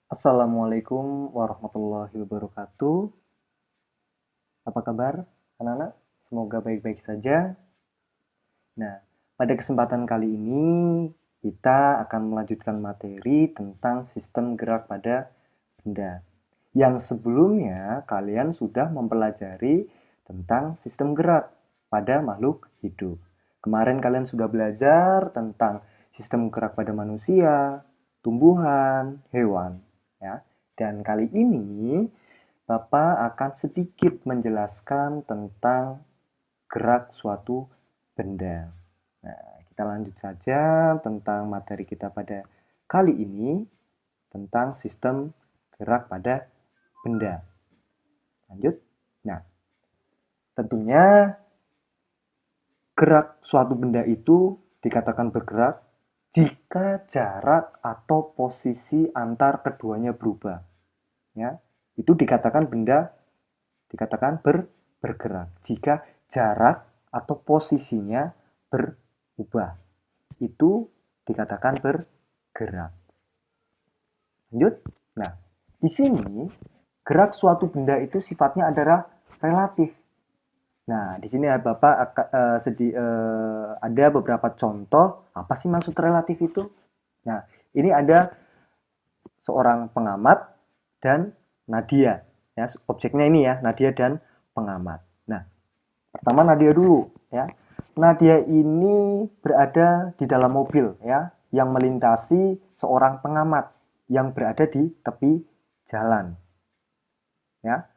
Assalamualaikum warahmatullahi wabarakatuh. Apa kabar, anak-anak? Semoga baik-baik saja. Nah, pada kesempatan kali ini kita akan melanjutkan materi tentang sistem gerak pada benda. Yang sebelumnya kalian sudah mempelajari tentang sistem gerak pada makhluk hidup. Kemarin kalian sudah belajar tentang sistem gerak pada manusia, tumbuhan, hewan, ya. Dan kali ini Bapak akan sedikit menjelaskan tentang gerak suatu benda. Nah, kita lanjut saja tentang materi kita pada kali ini tentang sistem gerak pada benda. Lanjut. Nah, tentunya gerak suatu benda itu dikatakan bergerak jika jarak atau posisi antar keduanya berubah. Ya, itu dikatakan bergerak jika jarak atau posisinya berubah. Itu dikatakan bergerak. Lanjut. Nah, di sini gerak suatu benda itu sifatnya adalah relatif. Nah, di sini Bapak ada beberapa contoh. Apa sih maksud relatif itu? Nah, ini ada seorang pengamat dan Nadia. Ya, objeknya ini ya, Nadia dan pengamat. Nah, pertama Nadia dulu ya. Nadia ini berada di dalam mobil ya, yang melintasi seorang pengamat yang berada di tepi jalan. Ya.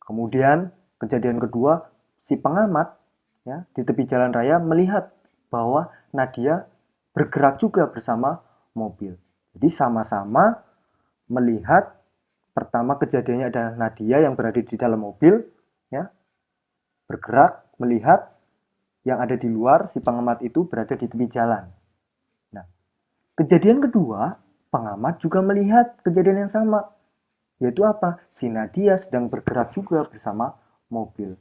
Kemudian kejadian kedua, si pengamat ya di tepi jalan raya melihat bahwa Nadia bergerak juga bersama mobil. Jadi sama-sama melihat pertama kejadiannya adalah Nadia yang berada di dalam mobil ya, bergerak melihat yang ada di luar si pengamat itu berada di tepi jalan. Nah, kejadian kedua, pengamat juga melihat kejadian yang sama, yaitu apa? Si Nadia sedang bergerak juga bersama mobil.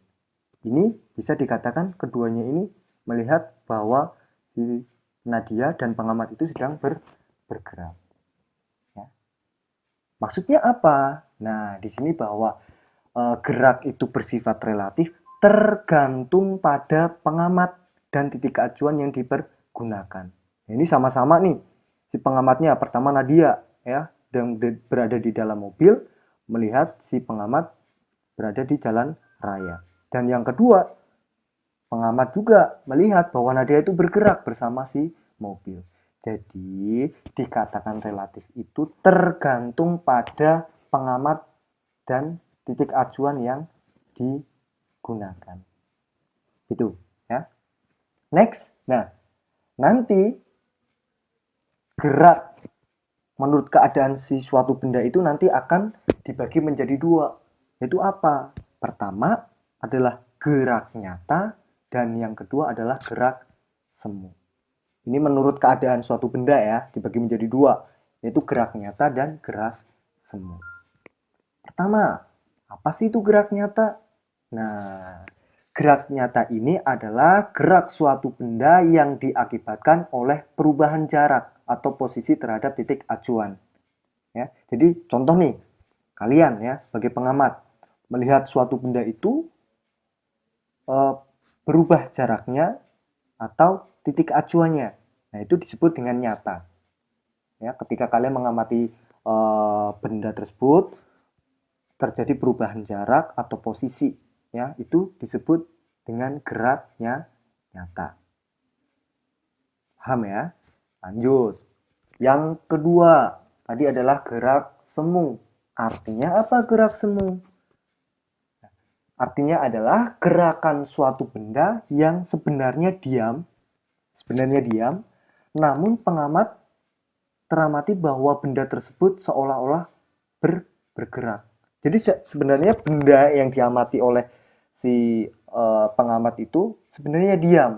Ini bisa dikatakan keduanya ini melihat bahwa si Nadia dan pengamat itu sedang bergerak. Ya. Maksudnya apa? Nah, di sini bahwa gerak itu bersifat relatif tergantung pada pengamat dan titik acuan yang dipergunakan. Nah, ini sama-sama nih. Si pengamatnya pertama Nadia ya, dan berada di dalam mobil melihat si pengamat berada di jalan raya. Dan yang kedua, pengamat juga melihat bahwa Nadia itu bergerak bersama si mobil. Jadi, dikatakan relatif itu tergantung pada pengamat dan titik acuan yang digunakan. Itu, ya. Next. Nah, nanti gerak menurut keadaan si suatu benda itu nanti akan dibagi menjadi dua. Yaitu apa? Pertama adalah gerak nyata dan yang kedua adalah gerak semu. Ini menurut keadaan suatu benda ya, dibagi menjadi dua, yaitu gerak nyata dan gerak semu. Pertama, apa sih itu gerak nyata? Nah, gerak nyata ini adalah gerak suatu benda yang diakibatkan oleh perubahan jarak atau posisi terhadap titik acuan. Ya, jadi contoh nih, kalian ya sebagai pengamat melihat suatu benda itu eh, berubah jaraknya atau titik acuannya. Nah, itu disebut dengan nyata. Ya, ketika kalian mengamati benda tersebut terjadi perubahan jarak atau posisi, ya, itu disebut dengan geraknya nyata. Paham ya? Lanjut. Yang kedua, tadi adalah gerak semu. Artinya apa gerak semu? Artinya adalah gerakan suatu benda yang sebenarnya diam, namun pengamat teramati bahwa benda tersebut seolah-olah bergerak. Jadi sebenarnya benda yang diamati oleh si pengamat itu sebenarnya diam,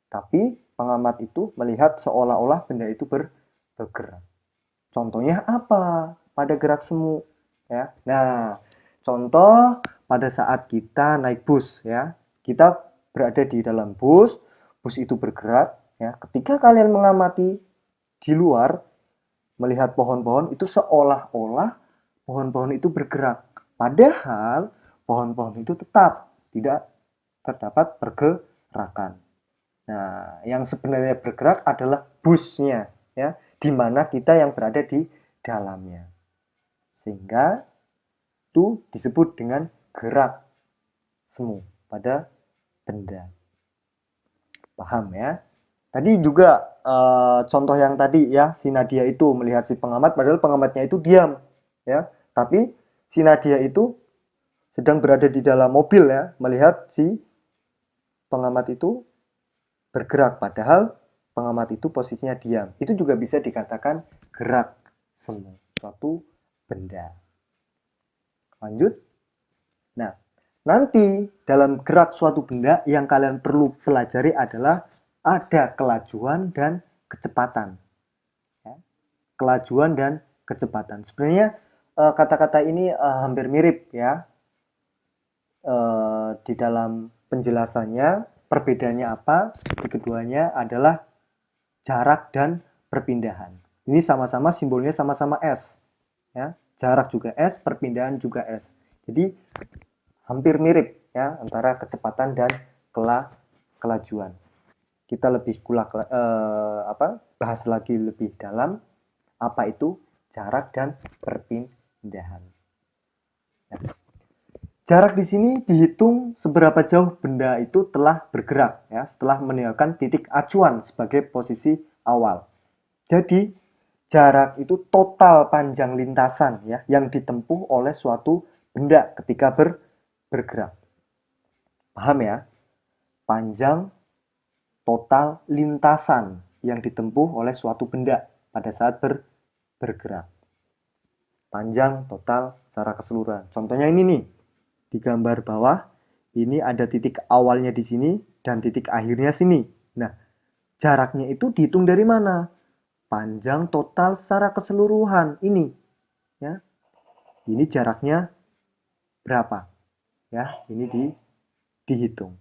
tapi pengamat itu melihat seolah-olah benda itu bergerak. Contohnya apa? Pada gerak semu, ya. Nah, contoh pada saat kita naik bus, ya. Kita berada di dalam bus itu bergerak, ya. Ketika kalian mengamati di luar, melihat pohon-pohon itu seolah-olah pohon-pohon itu bergerak. Padahal pohon-pohon itu tetap tidak terdapat pergerakan. Nah, yang sebenarnya bergerak adalah busnya, ya, di mana kita yang berada di dalamnya. Sehingga itu disebut dengan gerak semu pada benda. Paham ya? Tadi juga contoh yang tadi ya, si Nadia itu melihat si pengamat, padahal pengamatnya itu diam, ya. Tapi si Nadia itu sedang berada di dalam mobil ya, melihat si pengamat itu bergerak, padahal pengamat itu posisinya diam. Itu juga bisa dikatakan gerak semu suatu benda. Lanjut. Nah, nanti dalam gerak suatu benda yang kalian perlu pelajari adalah ada kelajuan dan kecepatan. Ya. Kelajuan dan kecepatan. Sebenarnya kata-kata ini hampir mirip ya. Di dalam penjelasannya perbedaannya apa? Di keduanya adalah jarak dan perpindahan. Ini sama-sama simbolnya sama-sama S. Ya. Jarak juga S, perpindahan juga S. Jadi hampir mirip ya antara kecepatan dan kelajuan. Kita lebih bahas lagi lebih dalam apa itu jarak dan perpindahan. Nah, jarak di sini dihitung seberapa jauh benda itu telah bergerak ya setelah meninggalkan titik acuan sebagai posisi awal. Jadi jarak itu total panjang lintasan ya yang ditempuh oleh suatu benda ketika bergerak. Paham ya? Panjang total lintasan yang ditempuh oleh suatu benda pada saat bergerak. Panjang total secara keseluruhan. Contohnya ini nih, di gambar bawah, ini ada titik awalnya di sini dan titik akhirnya sini. Nah, jaraknya itu dihitung dari mana? Panjang total secara keseluruhan ini. Ya. Ini jaraknya berapa? Ya, ini dihitung.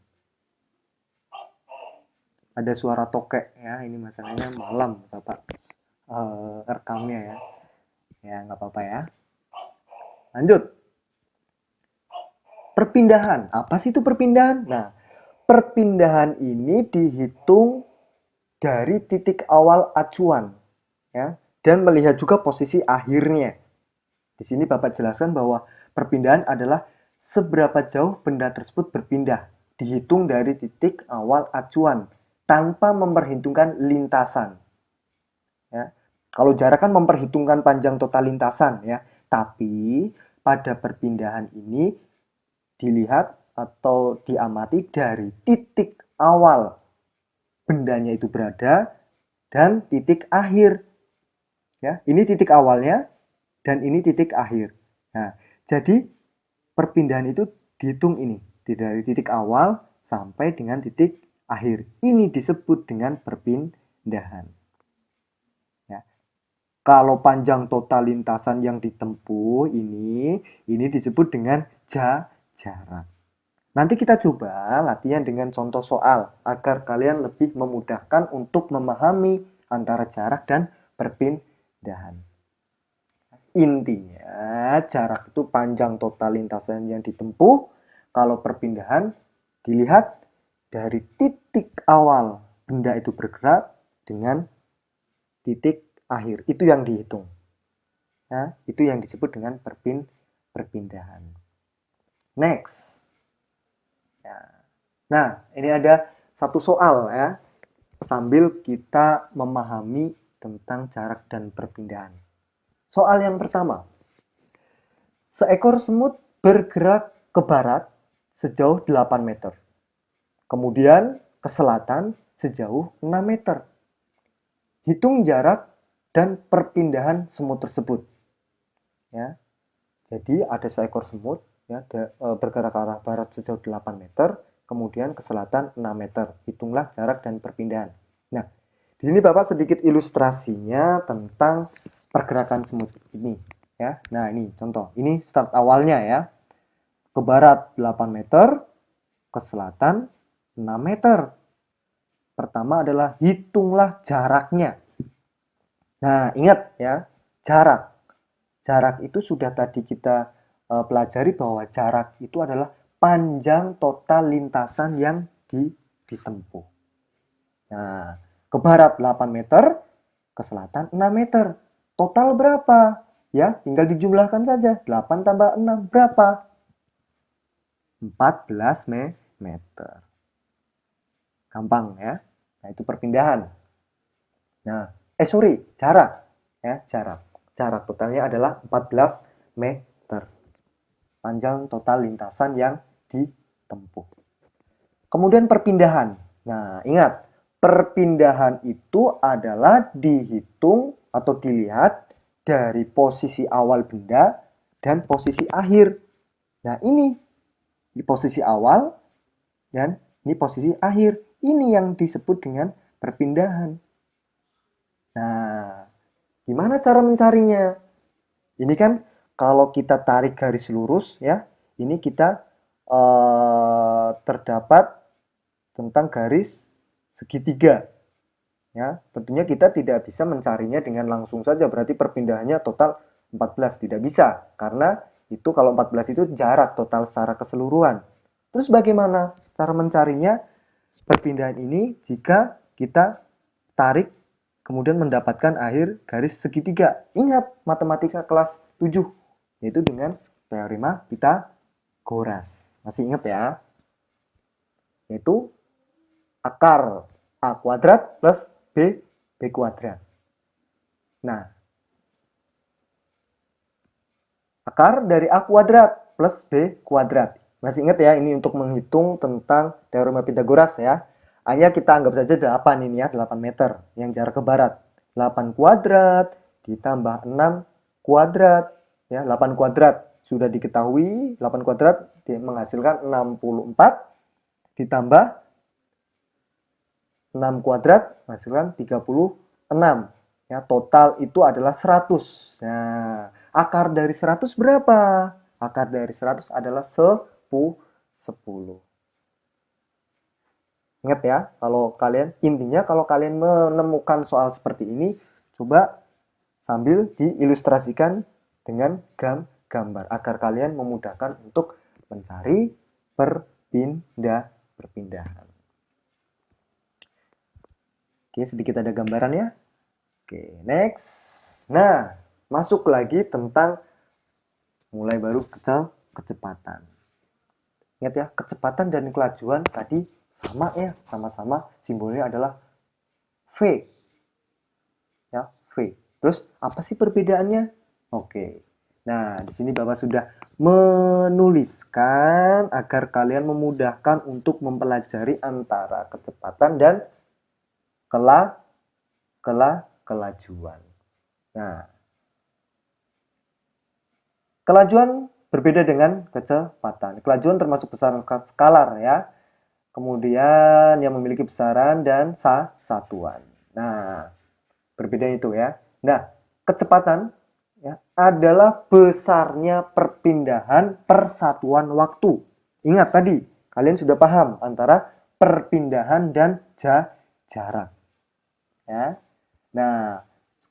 Ada suara tokek ya, ini masalahnya malam Bapak rekamnya ya. Ya, nggak apa-apa ya. Lanjut. Perpindahan. Apa sih itu perpindahan? Nah, perpindahan ini dihitung dari titik awal acuan ya dan melihat juga posisi akhirnya. Di sini Bapak jelaskan bahwa perpindahan adalah seberapa jauh benda tersebut berpindah, dihitung dari titik awal acuan tanpa memperhitungkan lintasan. Ya. Kalau jarak kan memperhitungkan panjang total lintasan ya, tapi pada perpindahan ini dilihat atau diamati dari titik awal bendanya itu berada dan titik akhir. Ya, ini titik awalnya dan ini titik akhir. Nah, jadi perpindahan itu dihitung ini dari titik awal sampai dengan titik akhir. Ini disebut dengan perpindahan. Ya. Kalau panjang total lintasan yang ditempuh ini disebut dengan jarak. Nanti kita coba latihan dengan contoh soal agar kalian lebih memudahkan untuk memahami antara jarak dan perpindahan. Intinya jarak itu panjang total lintasan yang ditempuh. Kalau perpindahan dilihat dari titik awal benda itu bergerak dengan titik akhir. Itu yang dihitung. Nah, itu yang disebut dengan perpindahan. Next. Ya. Nah, ini ada satu soal ya. Sambil kita memahami tentang jarak dan perpindahan. Soal yang pertama. Seekor semut bergerak ke barat sejauh 8 meter. Kemudian ke selatan sejauh 6 meter. Hitung jarak dan perpindahan semut tersebut. Ya. Jadi ada seekor semut ya, bergerak ke arah barat sejauh 8 meter, kemudian ke selatan 6 meter. Hitunglah jarak dan perpindahan. Nah, di sini Bapak sedikit ilustrasinya tentang pergerakan semut ini. Ya, nah ini contoh. Ini start awalnya ya. Ke barat 8 meter, ke selatan 6 meter. Pertama adalah hitunglah jaraknya. Nah, ingat ya, jarak. Jarak itu sudah tadi kita pelajari bahwa jarak itu adalah panjang total lintasan yang ditempuh. Nah, ke barat 8 meter, ke selatan 6 meter. Total berapa? Ya, tinggal dijumlahkan saja. 8 tambah 6 berapa? 14 meter. Gampang ya. Nah, itu perpindahan. Nah, sorry, jarak. Ya, jarak. Jarak totalnya adalah 14 meter. Panjang total lintasan yang ditempuh. Kemudian perpindahan. Nah, ingat, perpindahan itu adalah dihitung atau dilihat dari posisi awal benda dan posisi akhir. Nah, ini di posisi awal dan ini posisi akhir. Ini yang disebut dengan perpindahan. Nah, gimana cara mencarinya? Ini kan kalau kita tarik garis lurus ya, ini kita terdapat tentang garis segitiga. Ya, tentunya kita tidak bisa mencarinya dengan langsung saja, berarti perpindahannya total 14, tidak bisa. Karena itu kalau 14 itu jarak total secara keseluruhan. Terus bagaimana cara mencarinya perpindahan ini jika kita tarik kemudian mendapatkan akhir garis segitiga? Ingat matematika kelas 7, yaitu dengan teorema Pitagoras. Masih ingat ya? Yaitu akar A kuadrat plus B kuadrat. Nah, akar dari A kuadrat plus B kuadrat. Masih ingat ya, ini untuk menghitung tentang teorema Pitagoras ya. Hanya kita anggap saja 8 ini ya, 8 meter yang jarak ke barat. 8 kuadrat ditambah 6 kuadrat. Ya, 8 kuadrat sudah diketahui, 8 kuadrat menghasilkan 64 ditambah 6 kuadrat menghasilkan 36. Ya, total itu adalah 100. Nah, akar dari 100 berapa? Akar dari 100 adalah 10. Ingat ya, kalau kalian intinya kalau kalian menemukan soal seperti ini, coba sambil diilustrasikan dengan gambar agar kalian memudahkan untuk mencari perpindahan. Oke, sedikit ada gambaran ya. Oke, next. Nah, masuk lagi tentang mulai baru kecepatan. Ingat ya, kecepatan dan kelajuan tadi sama ya, sama-sama simbolnya adalah V. Ya, V. Terus apa sih perbedaannya? Oke. Nah, di sini Bapak sudah menuliskan agar kalian memudahkan untuk mempelajari antara kecepatan dan kelajuan. Nah, kelajuan berbeda dengan kecepatan. Kelajuan termasuk besaran skalar ya. Kemudian yang memiliki besaran dan satuan. Nah, berbeda itu ya. Nah, kecepatan ya, adalah besarnya perpindahan persatuan waktu. Ingat tadi, kalian sudah paham antara perpindahan dan jarak. Ya. Nah,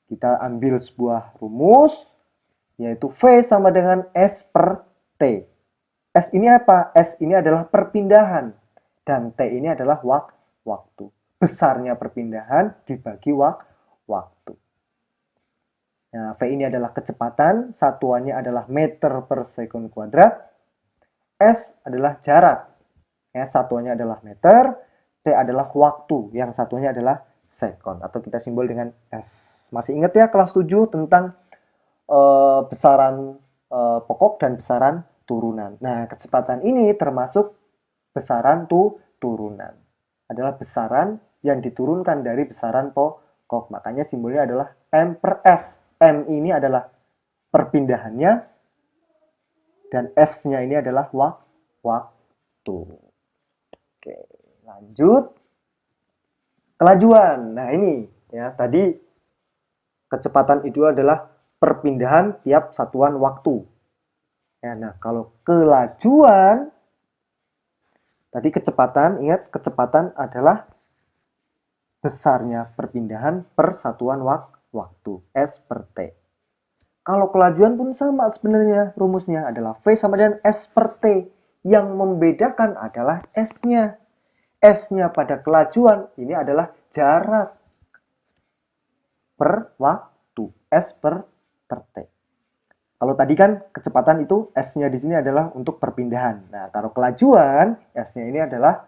kita ambil sebuah rumus yaitu V sama dengan S per T. S ini apa? S ini adalah perpindahan dan T ini adalah waktu. Besarnya perpindahan dibagi waktu. Nah, V ini adalah kecepatan, satuannya adalah meter per sekund kuadrat. S adalah jarak, ya, satuannya adalah meter. T adalah waktu, yang satuannya adalah sekon, atau kita simbol dengan S. Masih ingat ya kelas 7 tentang besaran pokok dan besaran turunan. Nah, kecepatan ini termasuk besaran turunan. Adalah besaran yang diturunkan dari besaran pokok. Makanya simbolnya adalah M per S. M ini adalah perpindahannya dan S-nya ini adalah waktu. Oke, lanjut. Kelajuan. Nah, ini ya, tadi kecepatan itu adalah perpindahan tiap satuan waktu. Ya, nah, kalau kelajuan, tadi kecepatan, ingat kecepatan adalah besarnya perpindahan per satuan waktu, S per T. Kalau kelajuan pun sama sebenarnya, rumusnya adalah V sama dengan S per T. Yang membedakan adalah S-nya. S-nya pada kelajuan ini adalah jarak per waktu, S per T. Kalau tadi kan kecepatan itu S-nya di sini adalah untuk perpindahan. Nah, kalau kelajuan, S-nya ini adalah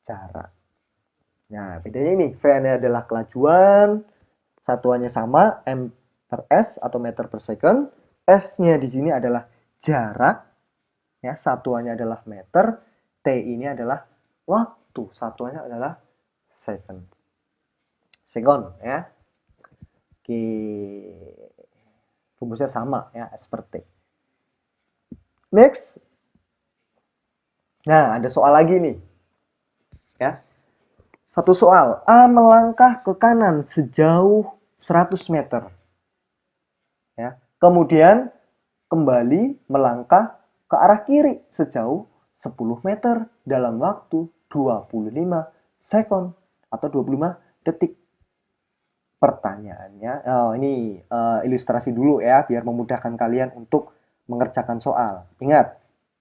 jarak. Nah, bedanya ini, V-nya adalah kelajuan, satuannya sama, M per S atau meter per second. S-nya di sini adalah jarak, ya, satuannya adalah meter. T ini adalah waktu, satuannya adalah second. Ya. Oke. Rumusnya sama ya, S per T. Next. Nah, ada soal lagi nih. Ya. Satu soal, A melangkah ke kanan sejauh 100 meter. Ya. Kemudian kembali melangkah ke arah kiri sejauh 10 meter dalam waktu 25 second atau 25 detik. Pertanyaannya, ini ilustrasi dulu ya, biar memudahkan kalian untuk mengerjakan soal. Ingat,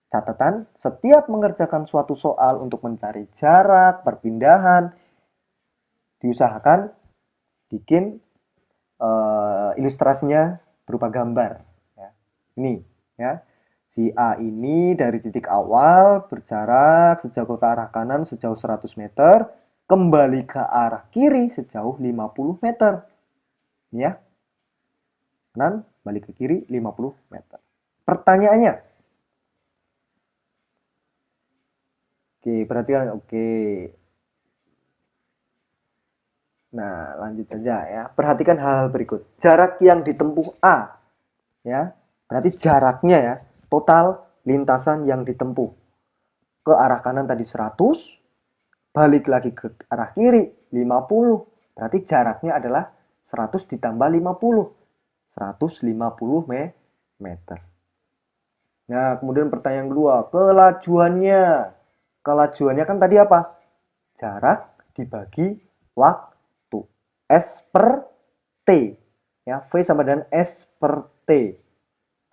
catatan, setiap mengerjakan suatu soal untuk mencari jarak, perpindahan, diusahakan bikin ilustrasinya berupa gambar. Ya. Ini, ya. Si A ini dari titik awal berjarak sejauh ke arah kanan sejauh 100 meter, kembali ke arah kiri sejauh 50 meter. Ya. Kanan, balik ke kiri 50 meter. Pertanyaannya. Oke, perhatikan. Oke. Nah, lanjut saja ya. Perhatikan hal-hal berikut. Jarak yang ditempuh A. Ya. Berarti jaraknya ya, total lintasan yang ditempuh. Ke arah kanan tadi 100, balik lagi ke arah kiri 50. Berarti jaraknya adalah 100 ditambah 50. 150 meter. Nah, kemudian pertanyaan kedua, kelajuannya. Kelajuannya kan tadi apa? Jarak dibagi waktu. S per T. Ya, V sama dengan S per T.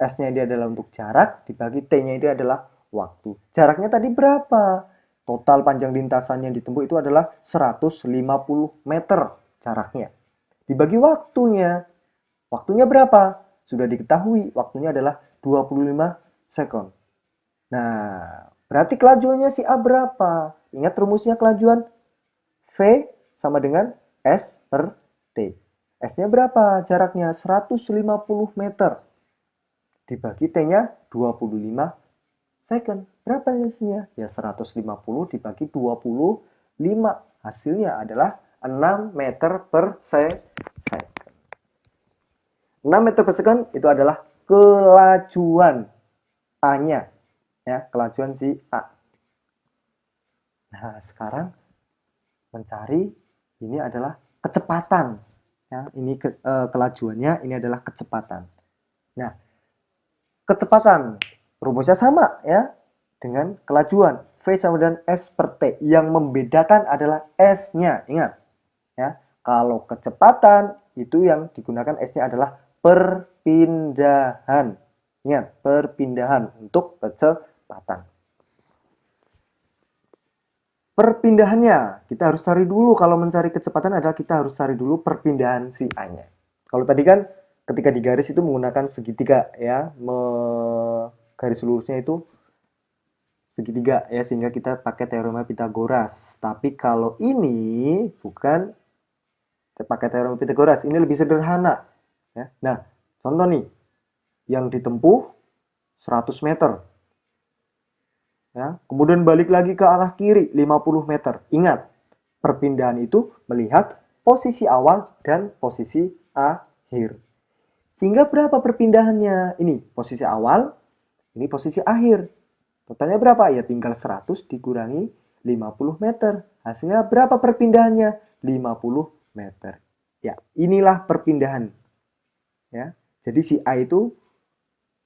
S-nya ini adalah untuk jarak, dibagi T-nya ini adalah waktu. Jaraknya tadi berapa? Total panjang lintasan yang ditempuh itu adalah 150 meter jaraknya. Dibagi waktunya. Waktunya berapa? Sudah diketahui, waktunya adalah 25 second. Nah, berarti kelajuannya si A berapa? Ingat rumusnya kelajuan? V sama dengan S per T. S-nya berapa? Jaraknya 150 meter. Dibagi T-nya 25 second. Berapa hasilnya? Ya 150 dibagi 25. Hasilnya adalah 6 meter per second. 6 meter per second itu adalah kelajuan A-nya. Ya, kelajuan si A. Nah, sekarang mencari ini adalah kecepatan. Ya, ini kelajuannya ini adalah kecepatan. Nah, kecepatan rumusnya sama ya dengan kelajuan V sama dengan S per T. Yang membedakan adalah S-nya. Ingat ya, kalau kecepatan itu yang digunakan S-nya adalah perpindahan. Ingat, perpindahan untuk kecepatan. Perpindahannya, kita harus cari dulu, kalau mencari kecepatan adalah kita harus cari dulu perpindahan si A-nya. Kalau tadi kan ketika digaris itu menggunakan segitiga ya, garis lurusnya itu segitiga ya, sehingga kita pakai teorema Pitagoras. Tapi kalau ini bukan pakai teorema Pitagoras, ini lebih sederhana ya. Nah, contoh nih, yang ditempuh 100 meter. Ya, kemudian balik lagi ke arah kiri 50 meter. Ingat, perpindahan itu melihat posisi awal dan posisi akhir. Sehingga berapa perpindahannya? Ini posisi awal, ini posisi akhir. Totalnya berapa? Ya tinggal 100 dikurangi 50 meter. Hasilnya berapa perpindahannya? 50 meter. Ya, inilah perpindahan. Ya. Jadi si A itu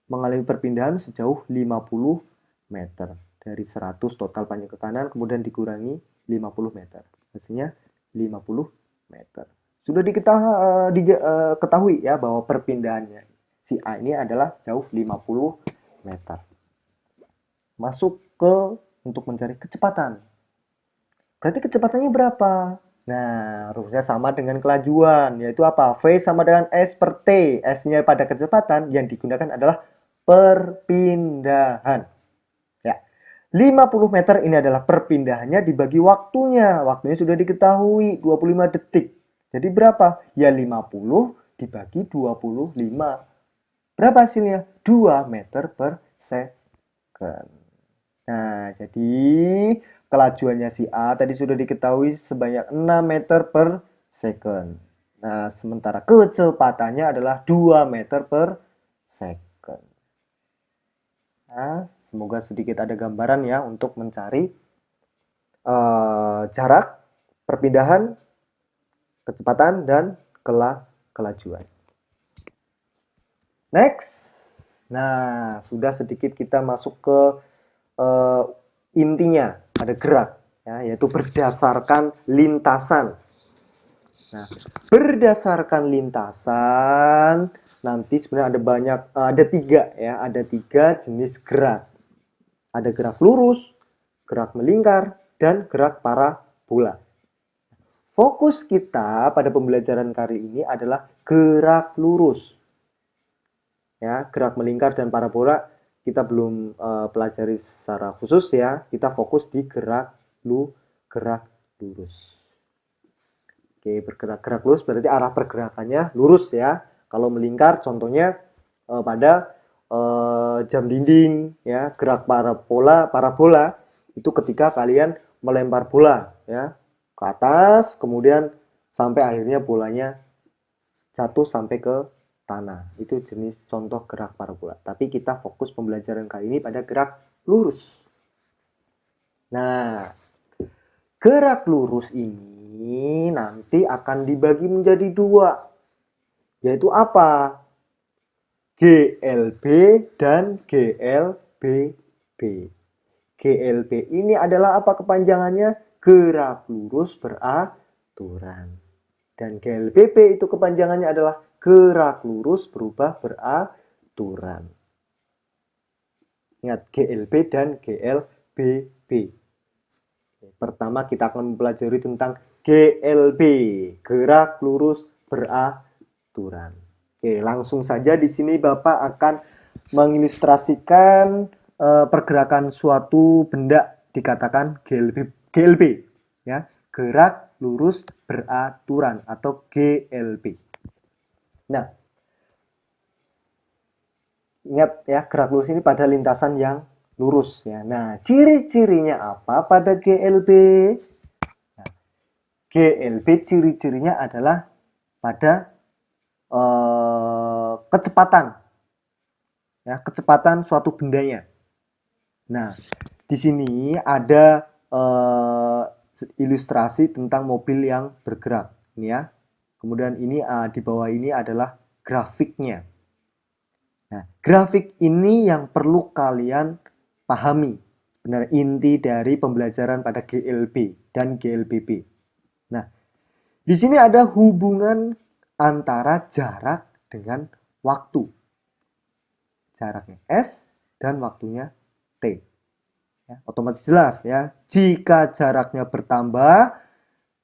mengalami perpindahan sejauh 50 meter. Dari 100 total panjang ke kanan, kemudian dikurangi 50 meter. Hasilnya 50 meter. Sudah diketahui ya bahwa perpindahannya si A ini adalah jauh 50 meter. Masuk ke untuk mencari kecepatan. Berarti kecepatannya berapa? Nah, rumusnya sama dengan kelajuan, yaitu apa? V sama dengan S per T. S-nya pada kecepatan yang digunakan adalah perpindahan. Ya. 50 meter ini adalah perpindahannya dibagi waktunya. Waktunya sudah diketahui, 25 detik. Jadi berapa? Ya 50 dibagi 25. Berapa hasilnya? 2 meter per second. Nah, jadi kelajuannya si A tadi sudah diketahui sebanyak 6 meter per second. Nah, sementara kecepatannya adalah 2 meter per second. Nah, semoga sedikit ada gambaran ya untuk mencari jarak, perpindahan, kecepatan, dan kelajuan. Next. Nah, sudah sedikit kita masuk ke intinya, ada gerak, ya, yaitu berdasarkan lintasan. Nah, berdasarkan lintasan, nanti sebenarnya ada tiga ya, ada tiga jenis gerak. Ada gerak lurus, gerak melingkar, dan gerak parabola. Fokus kita pada pembelajaran kali ini adalah gerak lurus. Ya, gerak melingkar dan parabola kita belum pelajari secara khusus ya. Kita fokus di gerak lurus. Oke, gerak lurus berarti arah pergerakannya lurus ya. Kalau melingkar contohnya pada jam dinding ya, gerak parabola itu ketika kalian melempar bola ya ke atas, kemudian sampai akhirnya bolanya jatuh sampai ke tanah. Itu jenis contoh gerak parabola. Tapi kita fokus pembelajaran kali ini pada gerak lurus. Nah, gerak lurus ini nanti akan dibagi menjadi dua. Yaitu apa? GLB dan GLBB. GLB ini adalah apa kepanjangannya? Gerak lurus beraturan. Dan GLBB itu kepanjangannya adalah gerak lurus berubah beraturan. Ingat, GLB dan GLBB. Pertama kita akan mempelajari tentang GLB, gerak lurus beraturan. Oke, langsung saja di sini Bapak akan mengilustrasikan pergerakan suatu benda dikatakan GLB ya, gerak lurus beraturan atau GLB. Nah, ingat ya, gerak lurus ini pada lintasan yang lurus ya. Nah, ciri-cirinya apa pada GLB? Nah, GLB ciri-cirinya adalah pada kecepatan ya, kecepatan suatu bendanya. Nah, di sini ada ilustrasi tentang mobil yang bergerak ini ya. Kemudian ini di bawah ini adalah grafiknya. Nah, grafik ini yang perlu kalian pahami. Benar, inti dari pembelajaran pada GLB dan GLBB. Nah, di sini ada hubungan antara jarak dengan waktu. Jaraknya S dan waktunya T. Ya, otomatis jelas ya. Jika jaraknya bertambah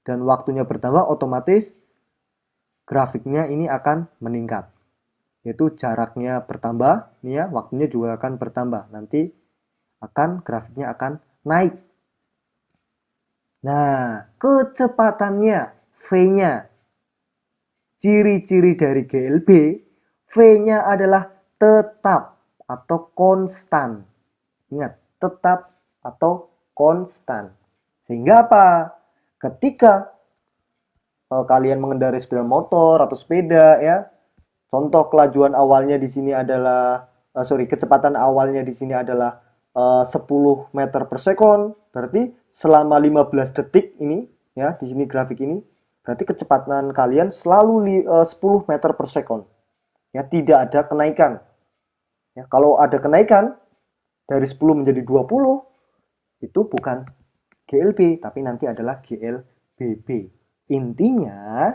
dan waktunya bertambah, otomatis grafiknya ini akan meningkat. Yaitu jaraknya bertambah, nih ya, waktunya juga akan bertambah. Nanti grafiknya akan naik. Nah, kecepatannya, V-nya. Ciri-ciri dari GLB, V-nya adalah tetap atau konstan. Ingat, tetap atau konstan. Sehingga apa? Ketika kalian mengendarai sepeda motor atau sepeda ya, contoh kelajuan awalnya di sini adalah kecepatan awalnya di sini adalah 10 meter per second, berarti selama 15 detik ini ya, di sini grafik ini, berarti kecepatan kalian selalu 10 meter per second. Ya, tidak ada kenaikan. Ya, kalau ada kenaikan dari 10 menjadi 20, itu bukan GLB, tapi nanti adalah GLBB. Intinya,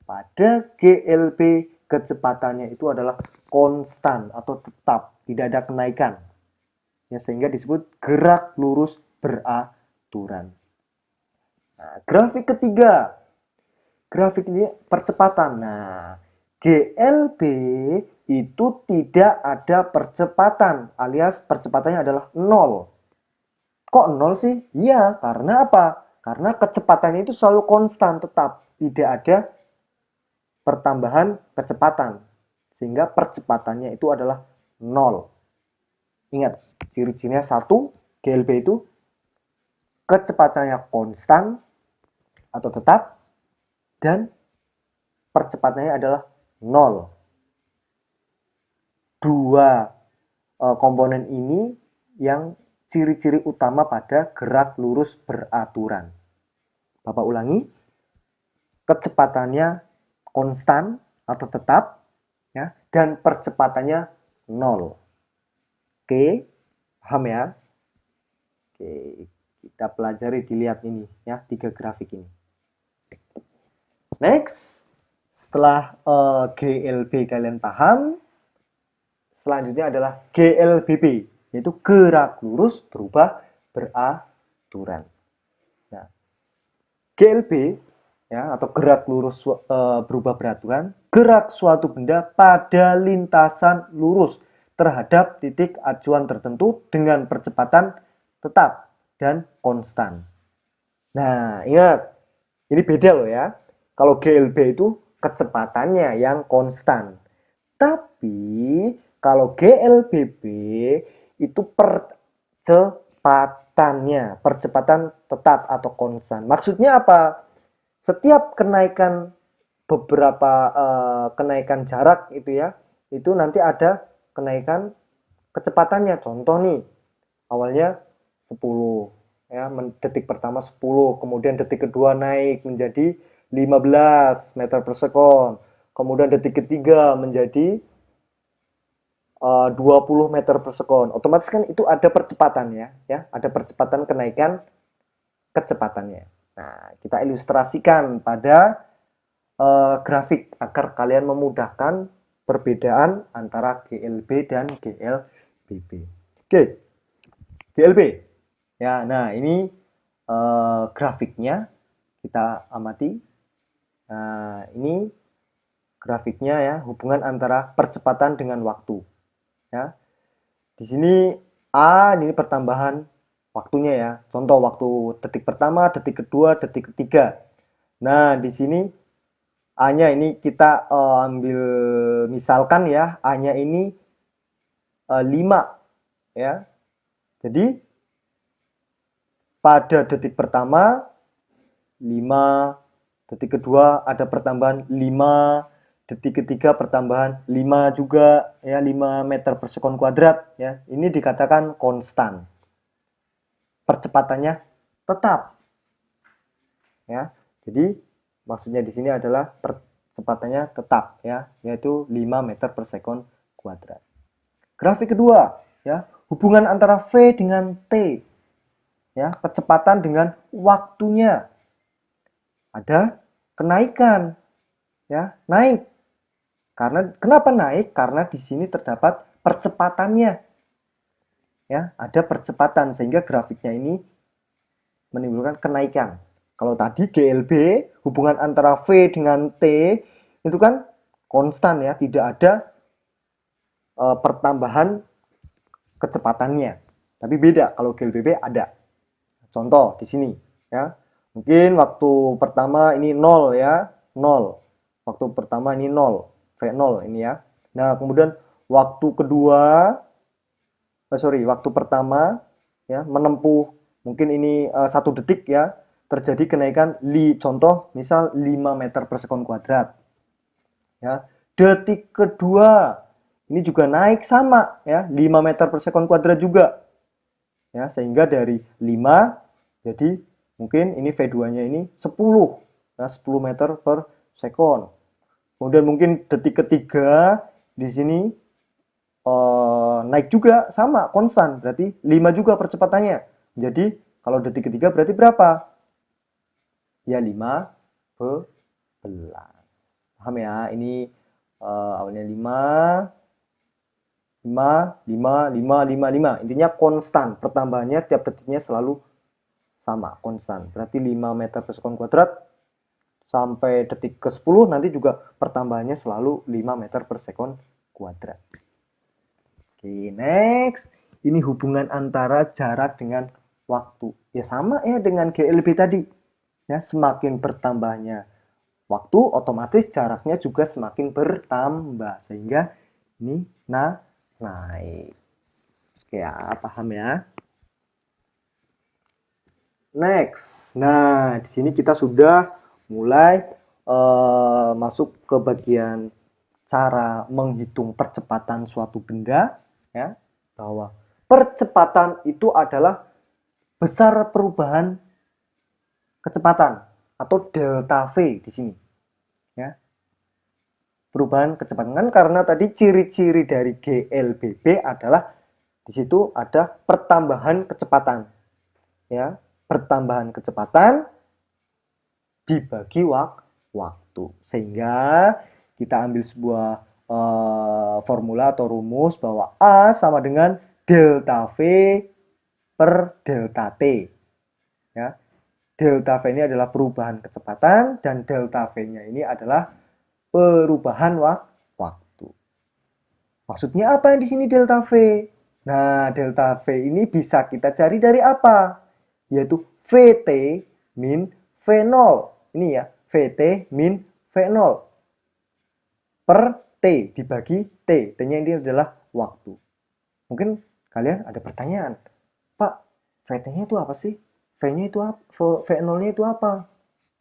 pada GLB kecepatannya itu adalah konstan atau tetap, tidak ada kenaikan. Ya, sehingga disebut gerak lurus beraturan. Nah, grafik ketiga. Grafik ini percepatan. Nah, GLB itu tidak ada percepatan, alias percepatannya adalah 0. Kok 0 sih? Iya, karena apa? Karena kecepatannya itu selalu konstan, tetap. Tidak ada pertambahan kecepatan. Sehingga percepatannya itu adalah 0. Ingat, ciri-cirinya 1, GLB itu kecepatannya konstan atau tetap, dan percepatannya adalah 0. Dua komponen ini yang ciri-ciri utama pada gerak lurus beraturan. Bapak ulangi, kecepatannya konstan atau tetap, ya, dan percepatannya 0. Oke, paham ya? Oke, kita pelajari, dilihat ini ya, 3 grafik ini. Next, setelah GLB kalian paham, selanjutnya adalah GLBB, yaitu gerak lurus berubah beraturan. Nah, GLB ya, atau gerak lurus berubah beraturan, gerak suatu benda pada lintasan lurus terhadap titik acuan tertentu dengan percepatan tetap dan konstan. Nah, ingat, ini beda loh ya. Kalau GLB itu kecepatannya yang konstan. Tapi kalau GLBB itu percepatannya, percepatan tetap atau konstan. Maksudnya apa? Setiap kenaikan kenaikan jarak itu ya, itu nanti ada kenaikan kecepatannya. Contoh nih, awalnya 10 ya, detik pertama 10, kemudian detik kedua naik menjadi 15 meter per sekon, kemudian detik ketiga menjadi 20 meter per sekon. Otomatis kan itu ada percepatannya ya, ada percepatan kenaikan kecepatannya. Nah, kita ilustrasikan pada grafik agar kalian memudahkan perbedaan antara GLB dan GLBB. Oke, GLB. Ya, nah ini grafiknya kita amati. Nah, ini grafiknya ya, hubungan antara percepatan dengan waktu. Ya, di sini A ini pertambahan waktunya ya. Contoh waktu detik pertama, detik kedua, detik ketiga. Nah, di sini A-nya ini kita ambil misalkan ya, A-nya ini 5 ya. Jadi pada detik pertama 5, detik kedua ada pertambahan 5, detik ketiga pertambahan 5 juga ya, 5 meter per sekon kuadrat ya. Ini dikatakan konstan. Percepatannya tetap. Ya. Jadi maksudnya di sini adalah percepatannya tetap ya, yaitu 5 meter per sekon kuadrat. Grafik kedua ya, hubungan antara V dengan T. Ya, kecepatan dengan waktunya. Ada kenaikan ya, naik. Kenapa naik? Karena di sini terdapat percepatannya. Ya, ada percepatan sehingga grafiknya ini menimbulkan kenaikan. Kalau tadi GLB hubungan antara V dengan T itu kan konstan ya, tidak ada pertambahan kecepatannya. Tapi beda kalau GLBB ada. Contoh di sini ya. Mungkin waktu pertama ini 0 ya, 0. Waktu pertama ini 0, V0 ini ya. Nah, kemudian waktu kedua waktu pertama ya menempuh mungkin ini 1 detik ya, terjadi kenaikan contoh misal 5 meter per sekon kuadrat. Ya. Detik kedua ini juga naik sama ya, 5 meter per sekon kuadrat juga. Ya, sehingga dari 5 jadi mungkin ini V2-nya ini 10. Ya, 10 meter per sekon. Kemudian mungkin detik ketiga di sini naik juga sama, konstan. Berarti 5 juga percepatannya. Jadi kalau detik ketiga berarti berapa? Ya 5 Paham ya? Ini awalnya 5, 5, 5, 5, 5, 5. Intinya konstan. Pertambahannya tiap detiknya selalu sama, konstan. Berarti 5 meter per sekon kuadrat sampai detik ke-10 nanti juga pertambahannya selalu 5 meter per sekon kuadrat. Oke, next. Ini hubungan antara jarak dengan waktu. Ya sama ya dengan GLB tadi. Ya, semakin bertambahnya waktu, otomatis jaraknya juga semakin bertambah. Sehingga ini naik. Oke ya, paham ya? Next. Nah, di sini kita sudah mulai masuk ke bagian cara menghitung percepatan suatu benda, ya, bahwa percepatan itu adalah besar perubahan kecepatan atau delta V di sini, ya. Perubahan kecepatan kan karena tadi ciri-ciri dari GLBB adalah di situ ada pertambahan kecepatan, ya, pertambahan kecepatan dibagi waktu, sehingga kita ambil sebuah formula atau rumus bahwa A sama dengan delta V per delta T, ya. Delta V ini adalah perubahan kecepatan dan delta V-nya ini adalah perubahan waktu. Maksudnya apa yang di sini delta V? Nah, delta V ini bisa kita cari dari apa? Yaitu VT min V0. Ini ya, VT min V0 per T dibagi T. T-nya ini adalah waktu. Mungkin kalian ada pertanyaan, Pak, VT-nya itu apa sih? V-nya itu apa? V0-nya itu apa?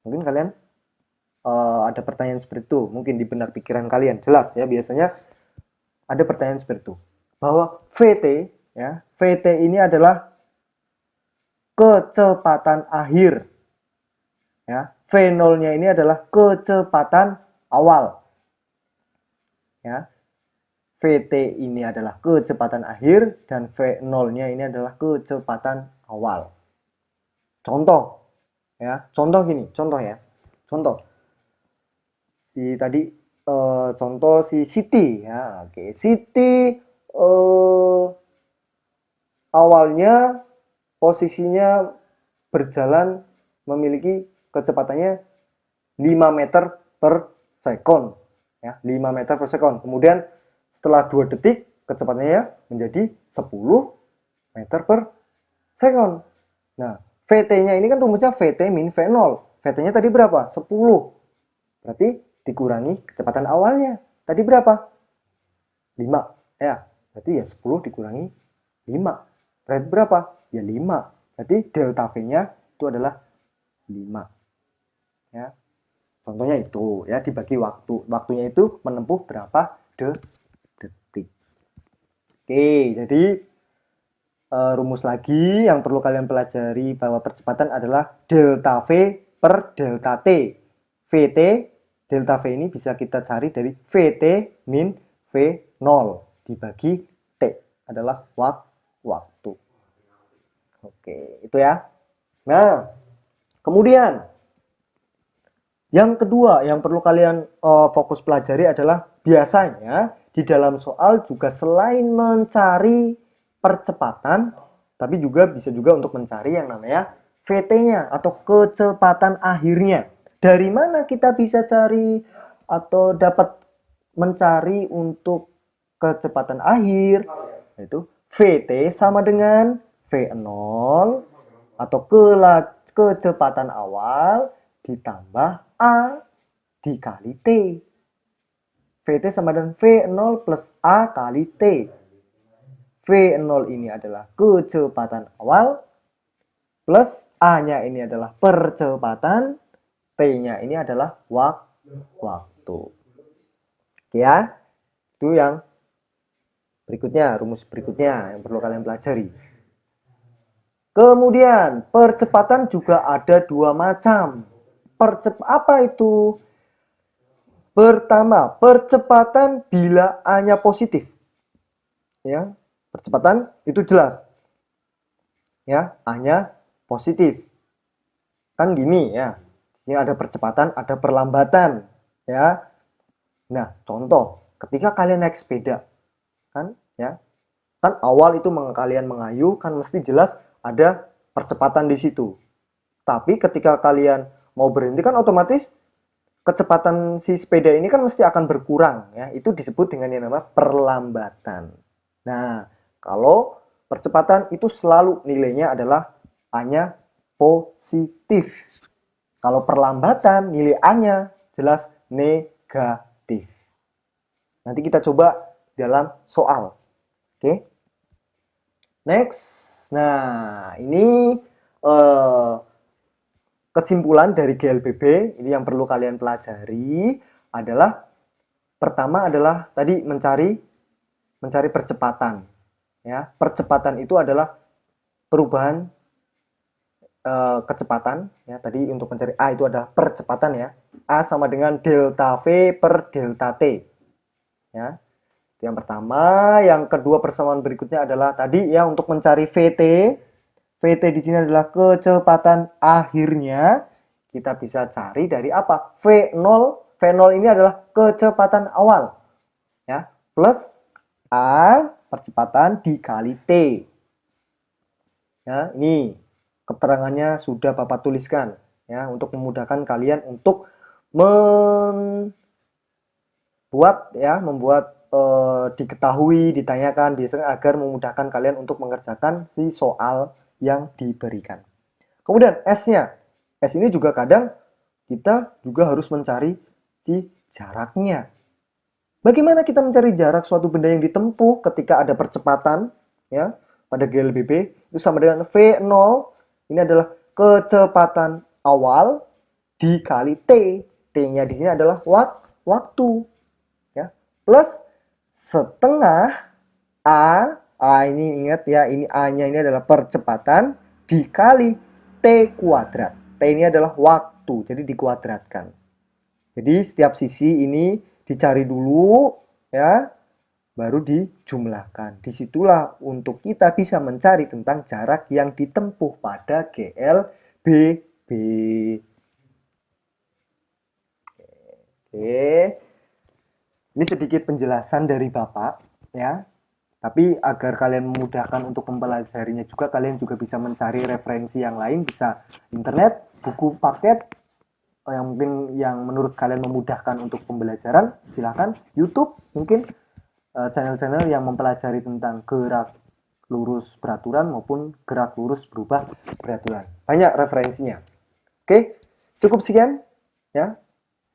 Mungkin kalian ada pertanyaan seperti itu. Mungkin di benak pikiran kalian. Jelas ya, biasanya ada pertanyaan seperti itu. Bahwa VT, ya, VT ini adalah kecepatan akhir. Ya, V0-nya ini adalah kecepatan awal. Ya. VT ini adalah kecepatan akhir dan V0-nya ini adalah kecepatan awal. Contoh, ya, contoh gini, contoh ya, contoh. Si tadi contoh si Siti, ya, oke, Siti awalnya posisinya berjalan memiliki kecepatannya 5 meter per sekon, ya, 5 meter per sekon. Kemudian setelah 2 detik kecepatannya menjadi 10 meter per sekon. Nah, VT-nya ini kan rumusnya VT min V0. VT-nya tadi berapa? 10. Berarti dikurangi kecepatan awalnya. Tadi berapa? 5. Ya, berarti ya 10 dikurangi 5. Berarti berapa? Ya 5. Berarti delta V-nya itu adalah 5. Ya. Contohnya itu, ya, dibagi waktu. Waktunya itu menempuh berapa detik. Oke, jadi rumus lagi yang perlu kalian pelajari bahwa percepatan adalah delta V per delta T. VT, delta V ini bisa kita cari dari VT min V0 dibagi T adalah waktu. Oke, itu ya. Nah, kemudian yang kedua yang perlu kalian fokus pelajari adalah biasanya di dalam soal juga selain mencari percepatan, tapi juga bisa juga untuk mencari yang namanya VT-nya atau kecepatan akhirnya. Dari mana kita bisa cari atau dapat mencari untuk kecepatan akhir? Yaitu VT sama dengan V0 atau kecepatan awal ditambah A dikali T. VT sama dengan V0 plus A kali T. V0 ini adalah kecepatan awal, plus A-nya ini adalah percepatan, T-nya ini adalah waktu. Oke ya, itu yang berikutnya, rumus berikutnya yang perlu kalian pelajari. Kemudian, percepatan juga ada dua macam. Apa itu? Pertama, percepatan bila A-nya positif. Ya, percepatan itu jelas. Ya, A-nya positif. Kan gini ya. Ini ada percepatan, ada perlambatan, ya. Nah, contoh, ketika kalian naik sepeda, kan, ya, kan awal itu kalian mengayu, kan mesti jelas ada percepatan di situ. Tapi ketika kalian mau berhenti, kan otomatis kecepatan si sepeda ini kan mesti akan berkurang, ya. Itu disebut dengan yang namanya perlambatan. Nah, kalau percepatan itu selalu nilainya adalah A-nya positif. Kalau perlambatan, nilai A-nya jelas negatif. Nanti kita coba dalam soal. Oke. Next. Nah, ini kesimpulan dari GLBB. Ini yang perlu kalian pelajari adalah pertama adalah tadi mencari percepatan. Ya, percepatan itu adalah perubahan kecepatan, ya. Tadi untuk mencari A itu adalah percepatan, ya. A sama dengan delta V per delta T, ya. Itu yang pertama. Yang kedua persamaan berikutnya adalah tadi, ya, untuk mencari VT. VT di sini adalah kecepatan akhirnya. Kita bisa cari dari apa? V0. V0 ini adalah kecepatan awal, ya, plus A percepatan dikali T. Ya, ini keterangannya sudah Bapak tuliskan, ya, untuk memudahkan kalian untuk membuat diketahui, ditanyakan biasanya agar memudahkan kalian untuk mengerjakan si soal yang diberikan. Kemudian S-nya. S ini juga kadang kita juga harus mencari si jaraknya. Bagaimana kita mencari jarak suatu benda yang ditempuh ketika ada percepatan, ya, pada GLBB itu sama dengan V0. Ini adalah kecepatan awal dikali T. T-nya di sini adalah waktu, ya, plus setengah A. A ini ingat, ya, ini A-nya ini adalah percepatan dikali T kuadrat. T ini adalah waktu, jadi dikuadratkan. Jadi setiap sisi ini dicari dulu, ya, baru dijumlahkan. Disitulah untuk kita bisa mencari tentang jarak yang ditempuh pada GLBB. Oke. Ini sedikit penjelasan dari Bapak, ya. Tapi agar kalian memudahkan untuk mempelajarinya juga, kalian juga bisa mencari referensi yang lain, bisa internet, buku paket, yang mungkin yang menurut kalian memudahkan untuk pembelajaran. Silahkan YouTube, mungkin channel-channel yang mempelajari tentang gerak lurus beraturan maupun gerak lurus berubah beraturan. Banyak referensinya. Oke, cukup sekian, ya,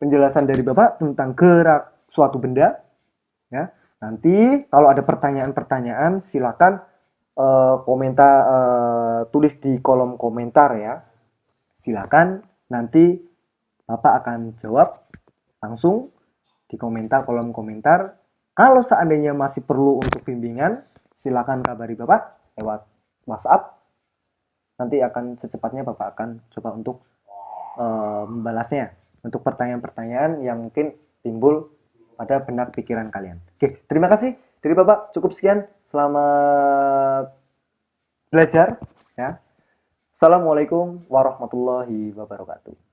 penjelasan dari Bapak tentang gerak suatu benda, ya. Nanti kalau ada pertanyaan-pertanyaan silakan tulis di kolom komentar, ya. Silakan nanti Bapak akan jawab langsung di kolom komentar. Kalau seandainya masih perlu untuk bimbingan, silakan kabari Bapak lewat WhatsApp. Nanti akan secepatnya Bapak akan coba untuk membalasnya untuk pertanyaan-pertanyaan yang mungkin timbul pada benak pikiran kalian. Oke, terima kasih dari Bapak. Cukup sekian. Selamat belajar, ya. Assalamualaikum warahmatullahi wabarakatuh.